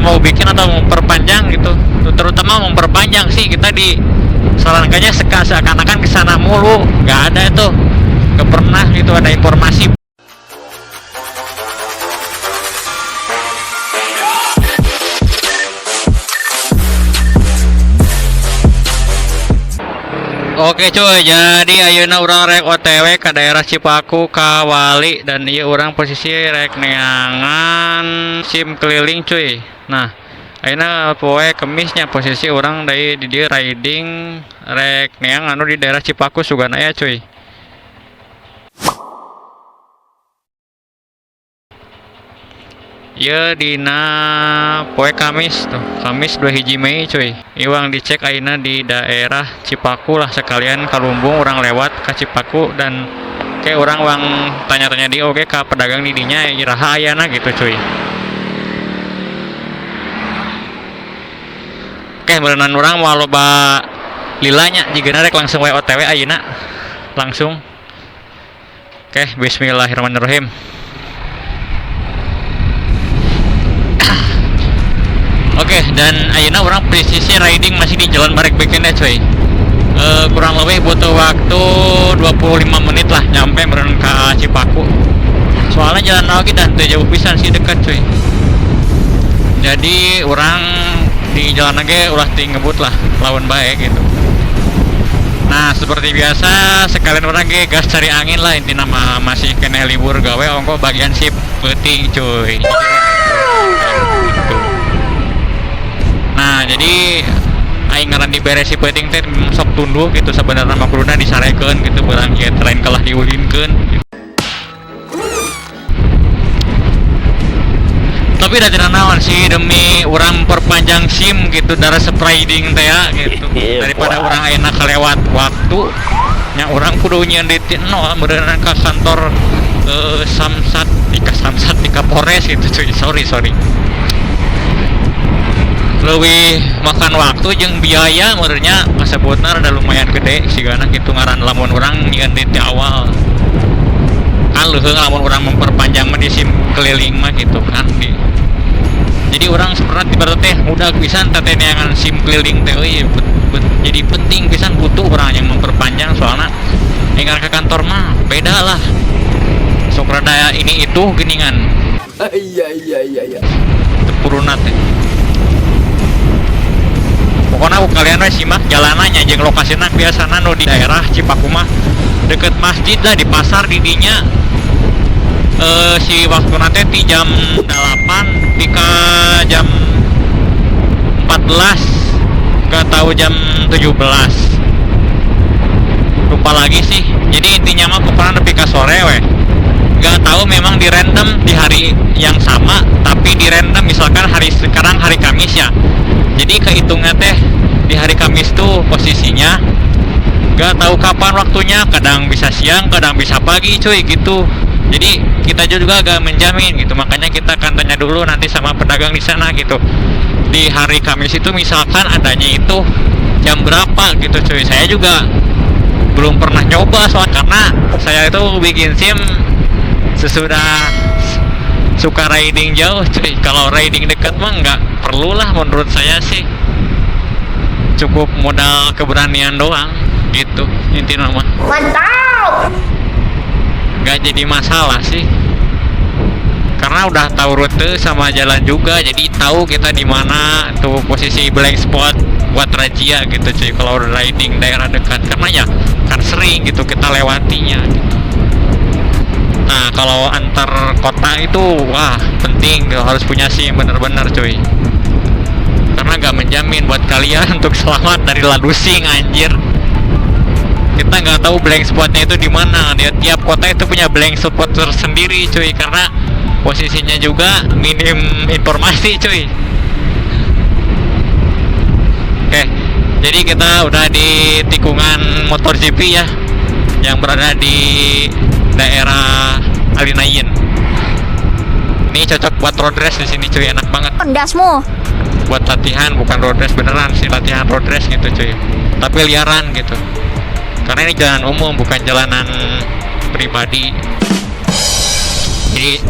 mau bikin atau mau perpanjang gitu, terutama mau perpanjang sih kita disarankannya seakan-akan kesana mulu, nggak ada itu, nggak pernah gitu ada informasi. Oke cuy, jadi ayeuna urang rek OTW ke daerah Cipaku ka Wali, dan iya urang posisi rek neangan SIM keliling cuy. Nah, ayeuna poe Kemisnya posisi urang dari di dieu riding rek neang anu di daerah Cipaku sugana aya cuy. Ya dina poe Kamis tuh, Kamis 2 hiji Mei cuy. Iwang dicek ayeuna di daerah Cipaku lah, sekalian kalumbung orang lewat ke Cipaku, dan kayak orang wang tanya-tanya di oke ke pedagang di dinya iraha ayana gitu cuy. Oke, berenang orang mau loba lilanya jika rek langsung OTW ayeuna langsung. Oke, bismillahirrahmanirrahim. Oke, dan ayeuna orang presisi riding masih di Jalan Barek Bekenda cuy. Kurang lebih butuh waktu 25 menit lah nyampe meren ke Cipaku. Soalnya jalan lagi dan jauh pisan sih, dekat cuy. Jadi orang di jalan lagi ulah ngebut lah lawan baik gitu. Nah, seperti biasa sekalian orang ge gas cari angin lah, intinya masih kena libur gawe ongko bagian sip penting cuy. Nah, jadi aing ngaran diberesi penting teh sok tunduh gitu sebenarnya makruna disarekeun gitu, barang ya lain kalah diulinkeun gitu. Tapi da cenah naon sih demi urang perpanjang SIM gitu darah spreading teh ya gitu, daripada urang ayeuna kalewat waktu nya urang kudu nyendit no beneran ka kantor Samsat di Kapolres gitu cuy. Sorry lebih makan waktu jeung biaya menurutnya kasebutna rada lumayan gede sigana gitu ngaran lamun urang nyeun di awal kan leuheung lamun urang memperpanjang mah di SIM keliling mah gitu kan jadi urang sebenarnya tiba teh udah pisan teh neangan SIM keliling teh jadi penting pisan butuh urang yang memperpanjang, soalnya enggar ke kantor mah beda lah sok rada ini itu geningan. Iya tepuruna teh. Pokoknya kalian wes simak jalanannya jeung lokasina biasana nu di daerah Cipaku mah deket masjid lah, di pasar didinya si waktu nanti di jam 8 tika jam 14 gak tahu jam 17 lupa lagi sih. Jadi intinya mah kepala nepi ka sore weh, gak tahu memang di random di hari yang sama, tapi di random misalkan sekarang hari Kamis ya, jadi kehitungnya teh di hari Kamis tuh posisinya gak tahu kapan waktunya, kadang bisa siang kadang bisa pagi cuy gitu. Jadi kita juga gak menjamin gitu, makanya kita akan tanya dulu nanti sama pedagang di sana gitu, di hari Kamis itu misalkan adanya itu jam berapa gitu cuy. Saya juga belum pernah nyoba soalnya, karena saya itu bikin SIM sesudah suka riding jauh cuy. Kalau riding dekat mah nggak perlu lah menurut saya sih, cukup modal keberanian doang gitu intinya mah. Mantap, nggak jadi masalah sih karena udah tahu rute sama jalan juga, jadi tahu kita di mana tuh posisi blank spot buat razia gitu cuy kalau riding daerah dekat, karena ya kan sering gitu kita lewatinya gitu. Nah, kalau antar kota itu wah penting harus punya SIM bener-bener cuy, karena gak menjamin buat kalian untuk selamat dari ladusing anjir. Kita nggak tahu blank spotnya itu di mana, dia tiap kota itu punya blank spot tersendiri cuy, karena posisinya juga minim informasi cuy. Oke, jadi kita udah di tikungan MotoGP ya, yang berada di daerah Alinayin. Ini cocok buat road race di sini cuy, enak banget. Pendasmu. Buat latihan, bukan road race beneran sih, latihan road race gitu cuy. Tapi liaran gitu. Karena ini jalan umum, bukan jalanan pribadi. Jadi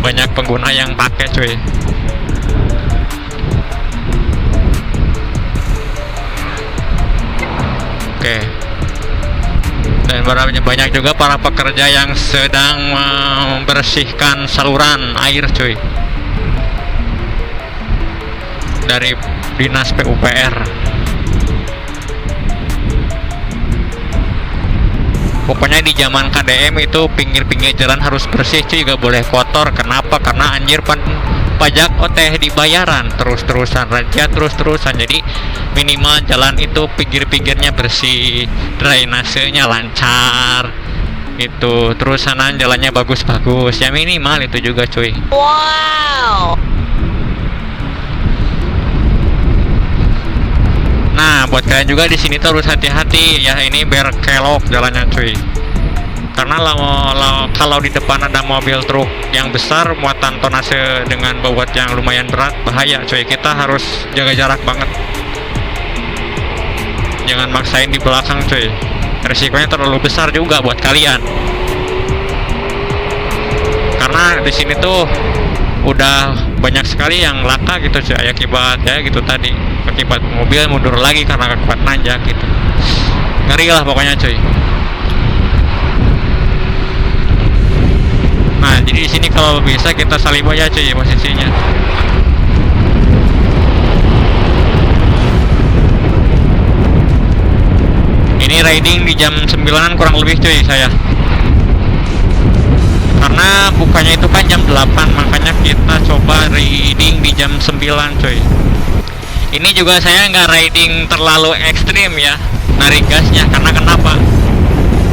banyak pengguna yang pakai cuy. Oke. Dan banyak juga para pekerja yang sedang membersihkan saluran air cuy dari dinas PUPR. Pokoknya di zaman KDM itu pinggir-pinggir jalan harus bersih cuy, gak boleh kotor. Kenapa? Karena anjir pajak OTeh dibayaran terus-terusan, raja terus-terusan. Jadi minimal jalan itu pinggir-pinggirnya bersih, drainasenya lancar itu, terus sana jalannya bagus-bagus ya, minimal itu juga cuy. Wow. Nah, buat kalian juga di sini tuh harus hati-hati ya, ini berkelok jalannya cuy. Karena kalau di depan ada mobil truk yang besar muatan tonase dengan bobot yang lumayan berat, bahaya cuy. Kita harus jaga jarak banget. Jangan maksain di belakang cuy. Resikonya terlalu besar juga buat kalian. Karena di sini tuh udah banyak sekali yang laka gitu cuy, akibat ya gitu tadi, akibat mobil mundur lagi karena kuat nanjak gitu. Ngeri lah pokoknya cuy. Nah, jadi di sini kalau bisa kita salib aja cuy posisinya. Ini riding di jam 9-an kurang lebih cuy saya. Karena bukanya itu kan jam 8, makanya kita coba riding di jam 9 cuy. Ini juga saya nggak riding terlalu ekstrim ya, narik gasnya. Karena kenapa?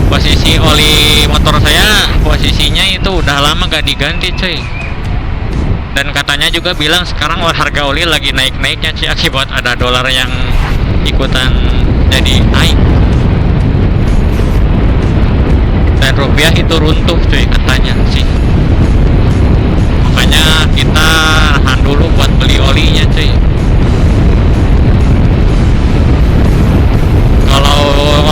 Posisi oli motor saya posisinya itu udah lama gak diganti cuy. Dan katanya juga bilang sekarang harga oli lagi naik-naiknya cuy, akibat ada dolar yang ikutan jadi naik. Dan rupiah itu runtuh cuy katanya sih. Makanya kita nahan dulu buat beli olinya cuy. Kalau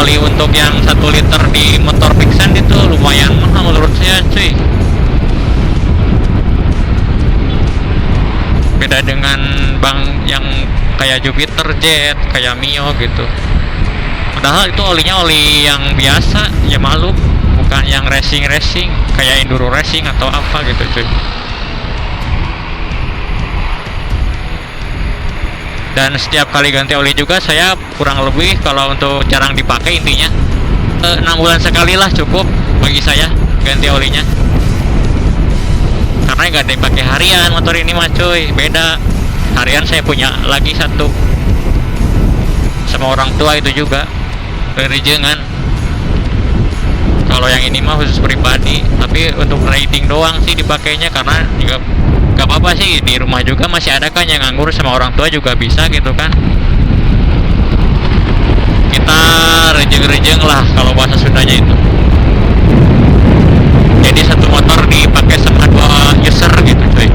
oli untuk yang 1 liter di motor Vixen itu lumayan mahal menurut saya cuy. Beda dengan bank yang kayak Jupiter Jet, kayak Mio gitu. Padahal itu olinya oli yang biasa ya, maklum, bukan yang racing kayak enduro racing atau apa gitu cuy. Dan setiap kali ganti oli juga saya kurang lebih, kalau untuk jarang dipakai intinya 6 bulan sekali lah cukup bagi saya ganti olinya. Karena nggak dipakai harian motor ini mah cuy, beda. Harian saya punya lagi satu sama orang tua itu juga dari jengan. Kalau yang ini mah khusus pribadi, tapi untuk riding doang sih dipakainya. Karena juga gak apa-apa sih, di rumah juga masih ada kan yang nganggur, sama orang tua juga bisa gitu kan. Kita rejeng-rejeng lah kalau bahasa Sundanya itu. Jadi satu motor dipakai sama 2 user gitu cuy.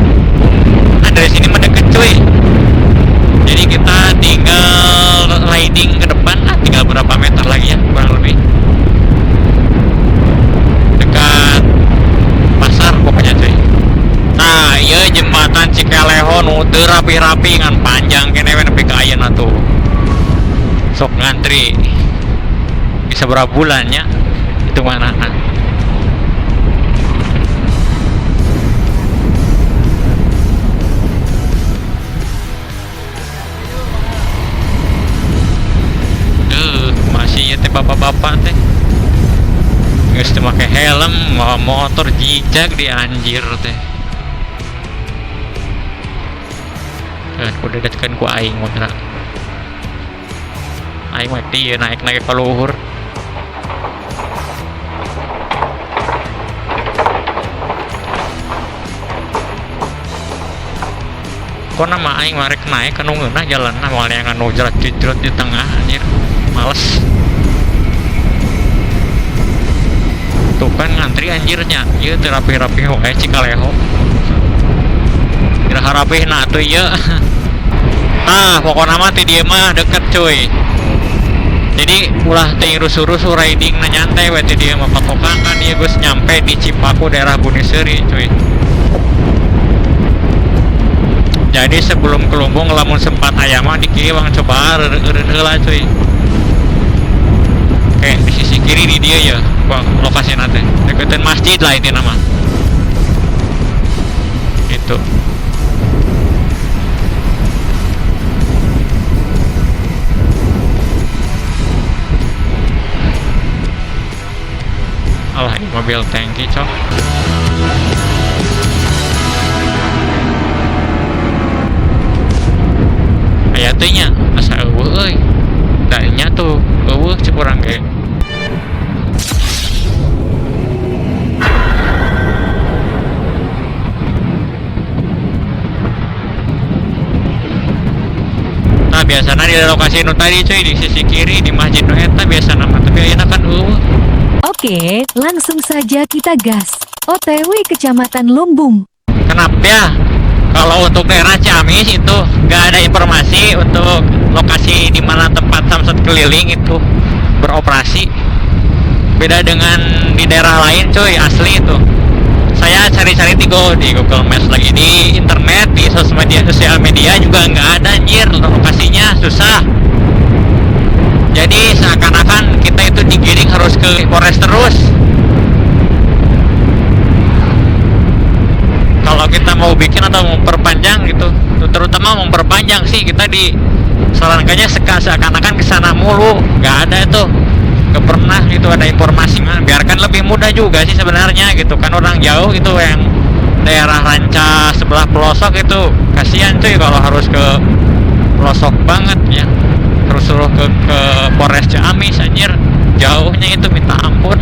Nah dari sini mendekat cuy. Jadi kita tinggal riding ke depan, tinggal berapa meter lagi ya kurang lebih. Dekat pasar pokoknya cuy. Nah iya jembatan Cikeleho nu teu rapi-rapi ngan panjang kene we nepi ka ayeuna tuh. Sok ngantri bisa berapa bulannya itu mana nah. Masih ya teh bapak-bapak teh geus teu make helm, motor jijak di anjir teh. Udah deketin ku aing mah. Aing mah dia naik ke luhur. Kok nama aing marek naik ke nungeunah jalanna moal yang anu jerat-jerat di tengah anjir. Males. Tuh kan ngantri anjirnya. Ieu teu rapi-rapi wae Cikaleho. Kira rapih na tuh ieu. Ah, pokoknya mah ti dieu mah deket cuy. Jadi ulah teh rusuh-rusuh riding na nyantai we ti dieu mah, patokan kan ieu geus nyampe di Cipaku daerah Buniseri cuy. Jadi sebelum ke Lumbung lamun sempat aya mah di kieu Bang coba eureun heula cuy. kayak di sisi kiri di dia ya lokasi nanti deketin masjid lah itu nama itu. Alah ini mobil tangki cok. Ayatnya asa eueuh euy danya tuh eueuh cek urang ge. Nah biasanya di lokasi nu tadi cuy di sisi kiri di masjid nu eta biasa nama tapi ayeuna kan eueuh. Oke, langsung saja kita gas. OTW Kecamatan Lumbung. Kenapa ya? Kalau untuk daerah Ciamis itu nggak ada informasi untuk lokasi di mana tempat samsat keliling itu beroperasi. Beda dengan di daerah lain cuy, asli itu. Saya cari-cari di Google Maps lagi di internet, di sosial media juga nggak ada anjir lokasinya, susah. Jadi seakan-akan kita itu digiring harus ke Polres terus. Kalau kita mau bikin atau memperpanjang gitu, terutama memperpanjang sih kita disarankannya seakan-akan kesana mulu, nggak ada itu, nggak pernah gitu ada informasi. Biarkan lebih mudah juga sih sebenarnya gitu kan, orang jauh itu yang daerah Ranca sebelah pelosok itu kasihan cuy kalau harus ke pelosok banget ya, terus suruh ke Polres Ciamis anjir, jauhnya itu minta ampun.